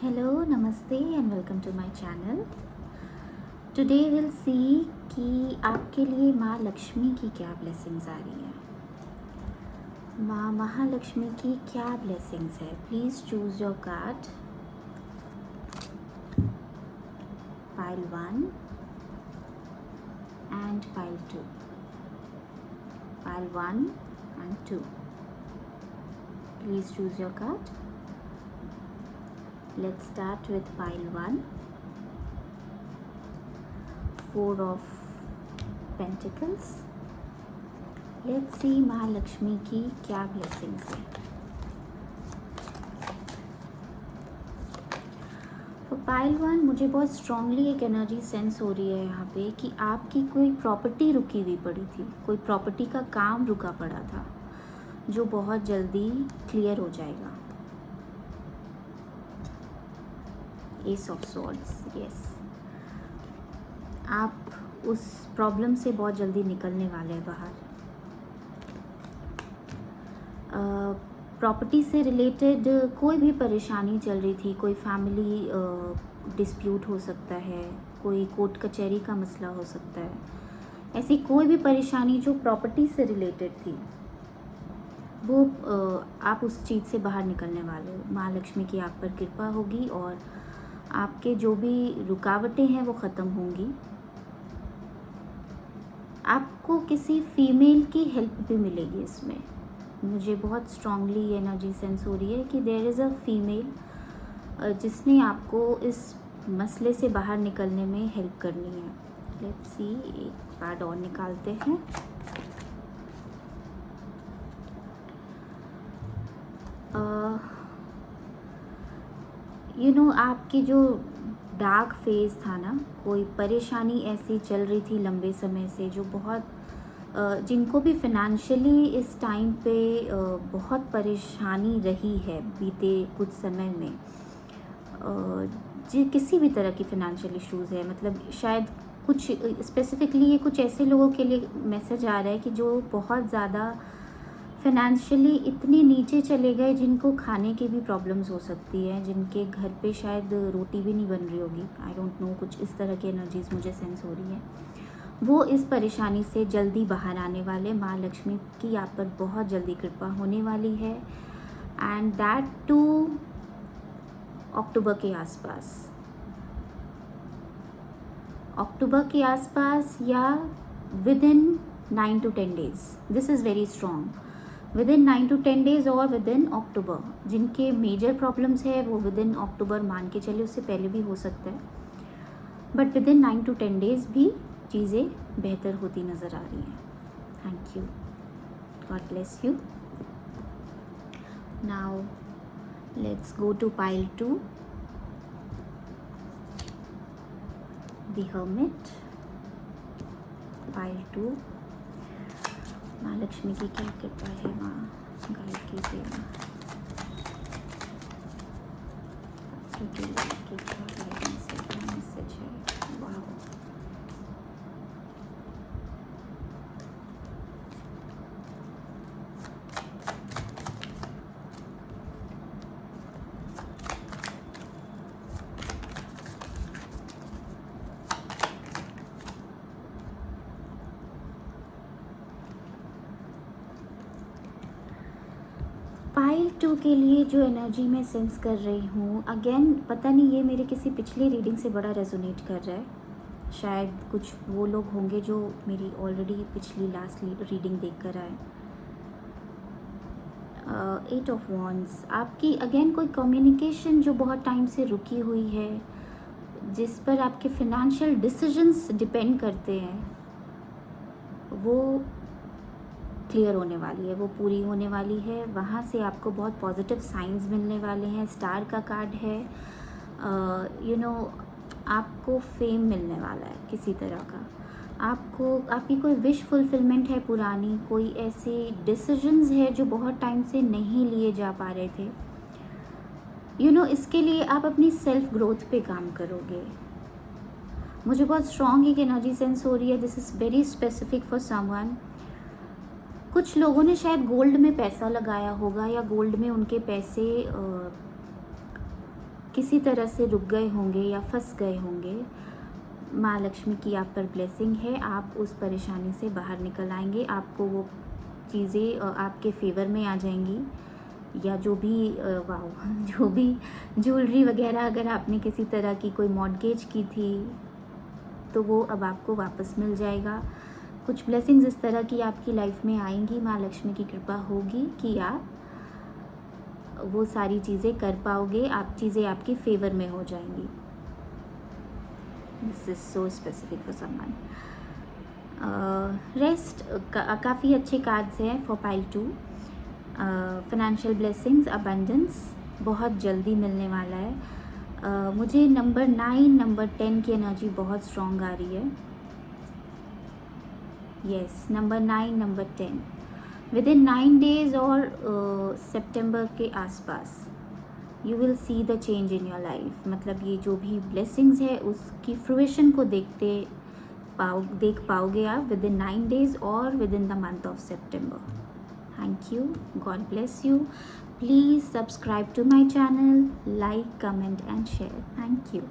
Hello नमस्ते and welcome to my channel. Today will see कि आपके लिए माँ लक्ष्मी की क्या ब्लेसिंग्स आ रही है। माँ महालक्ष्मी की क्या ब्लेसिंग्स है। Please choose your card. Pile 1 and pile 2। Pile 1 and 2। Please choose your card. Let's start with pile 1. 4 of Pentacles. Let's see Mahalakshmi की क्या ब्लेसिंग्स है। तो पाइल 1 मुझे बहुत स्ट्रांगली एक एनर्जी सेंस हो रही है यहाँ पे कि आपकी कोई प्रॉपर्टी रुकी हुई पड़ी थी, कोई प्रॉपर्टी का काम रुका पड़ा था जो बहुत जल्दी क्लियर हो जाएगा। एस ऑफ सॉर्ड्स, यस, आप उस प्रॉब्लम से बहुत जल्दी निकलने वाले हैं बाहर। प्रॉपर्टी से रिलेटेड कोई भी परेशानी चल रही थी, कोई फैमिली डिस्प्यूट हो सकता है, कोई कोर्ट कचहरी का मसला हो सकता है, ऐसी कोई भी परेशानी जो प्रॉपर्टी से रिलेटेड थी वो आप उस चीज़ से बाहर निकलने वाले हो। माँ लक्ष्मी की आप पर कृपा होगी और आपके जो भी रुकावटें हैं वो ख़त्म होंगी। आपको किसी फीमेल की हेल्प भी मिलेगी इसमें। मुझे बहुत स्ट्रांगली एनर्जी सेंस हो रही है कि देयर इज़ अ फीमेल जिसने आपको इस मसले से बाहर निकलने में हेल्प करनी है। लेट्स सी, एक कार्ड और निकालते हैं। आपकी जो डार्क फेज था ना, कोई परेशानी ऐसी चल रही थी लंबे समय से जो बहुत जिनको भी फिनेंशियली इस टाइम पे बहुत परेशानी रही है बीते कुछ समय में, जी किसी भी तरह की फिनेंशियल इश्यूज़ है, मतलब शायद कुछ स्पेसिफिकली ये कुछ ऐसे लोगों के लिए मैसेज आ रहा है कि जो बहुत ज़्यादा फिनेंशियली इतने नीचे चले गए जिनको खाने की भी प्रॉब्लम्स हो सकती है, जिनके घर पे शायद रोटी भी नहीं बन रही होगी। आई डोंट नो, कुछ इस तरह की एनर्जीज मुझे सेंस हो रही है। वो इस परेशानी से जल्दी बाहर आने वाले। माँ लक्ष्मी की आप पर बहुत जल्दी कृपा होने वाली है एंड दैट टू अक्टूबर के आसपास। अक्टूबर के आसपास या with in 9 to 10 days। This is very strong. With in 9 to 10 days और विद इन अक्टूबर। जिनके मेजर प्रॉब्लम्स है वो विद इन अक्टूबर मान के चले, उससे पहले भी हो सकता है, but with in 9 to 10 days भी चीज़ें बेहतर होती नज़र आ रही हैं। Thank you, God bless you. Now let's go to pile 2, the hermit. Pile 2, माँ लक्ष्मी की क्या कृपा है, माँ गाइड कीजिए। क्या मैसेज है। वाह, पाइल 2 के लिए जो एनर्जी मैं सेंस कर रही हूँ, अगेन पता नहीं ये मेरे किसी पिछली रीडिंग से बड़ा रेजोनेट कर रहा है। शायद कुछ वो लोग होंगे जो मेरी ऑलरेडी पिछली लास्ट रीडिंग देख कर आए। 8 ऑफ वॉन्ड्स, आपकी अगेन कोई कम्युनिकेशन जो बहुत टाइम से रुकी हुई है, जिस पर आपके फिनेंशियल डिसीजंस डिपेंड करते हैं, वो क्लियर होने वाली है, वो पूरी होने वाली है। वहाँ से आपको बहुत पॉजिटिव साइंस मिलने वाले हैं। स्टार का कार्ड है। आपको फेम मिलने वाला है किसी तरह का। आपकी कोई विश फुलफिलमेंट है पुरानी, कोई ऐसे डिसीजंस है जो बहुत टाइम से नहीं लिए जा पा रहे थे। इसके लिए आप अपनी सेल्फ ग्रोथ पे काम करोगे। मुझे बहुत स्ट्रॉन्ग एक एनर्जी सेंस हो रही है। This is very specific for someone. कुछ लोगों ने शायद गोल्ड में पैसा लगाया होगा या गोल्ड में उनके पैसे किसी तरह से रुक गए होंगे या फंस गए होंगे, माँ लक्ष्मी की आप पर ब्लेसिंग है, आप उस परेशानी से बाहर निकल आएंगे। आपको वो चीज़ें आपके फेवर में आ जाएंगी, या जो भी वाओ जो भी ज्वेलरी वगैरह अगर आपने किसी तरह की कोई मॉर्गेज की थी तो वो अब आपको वापस मिल जाएगा। कुछ ब्लेसिंग्स इस तरह की आपकी लाइफ में आएंगी, माँ लक्ष्मी की कृपा होगी कि आप वो सारी चीज़ें कर पाओगे, आप चीज़ें आपके फेवर में हो जाएंगी। This is so specific for someone. Rest काफ़ी अच्छे कार्ड्स हैं for pile 2। Financial blessings, abundance बहुत जल्दी मिलने वाला है। मुझे नंबर 9, नंबर 10 की एनर्जी बहुत स्ट्रॉन्ग आ रही है। Yes, number 9, number 10 with in 9 days और सितंबर के आसपास you will see the change in your life. मतलब ये जो भी ब्लेसिंग्स है उसकी फ्रूएशन को देख पाओगे आप विद इन 9 डेज और with in the month of September. Thank you. God bless you. Please subscribe to my channel, like, comment and share. Thank you.